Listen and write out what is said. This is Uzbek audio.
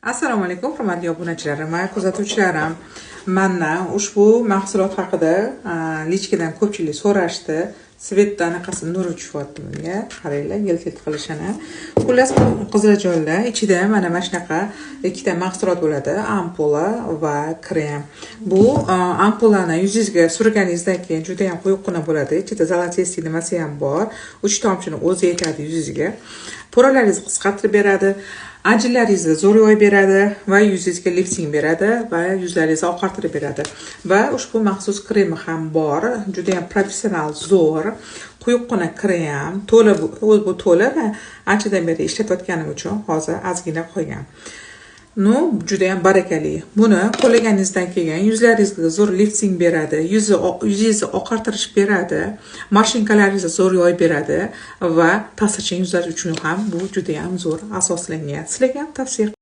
Assalomu alaykum, hurmatli obunachilarim va kuzatuvchilarim. Mendan ushbu mahsulot haqida lichkadan ko'pchilik so'rashdi. Svetda anaqasi nuri tushyapti bunga. Qaranglar, yilt-yilt qilishini. Xullas, qiziljonlar ichida mana shunaqa ikkita mahsulot bo'ladi, ampola va krem. Bu ampolani yuzingizga surganingizdan keyin juda ham quyuqqina bo'ladi. Ichida zolotistый nimasi ham bor. 3 tomchini o'zi yetadi yuzingizga. Poralaringizni qisqartirib beradi. Ajinlaringizni zo'r yoyib beradi va yuzingizga lifting beradi va yuzlaringizni oqartirib beradi. Va ushbu maxsus kremi ham bor. Juda ham professional, zo'r, quyuqqina krem, to'la bu to'la va anchadan beri ishlatayotganim uchun hozir ozgina qo'ygan. Juda ham barakali. Buni qo'llaganingizdan keyin yuzlaringizga zo'r lifting beradi, yuzingizni oqartirish beradi, marshinkalaringizni zo'r yoyib beradi va ta'sirchan yuzlar uchun ham bu juda ham zo'r asoslangan. Sizlarga ham tavsiya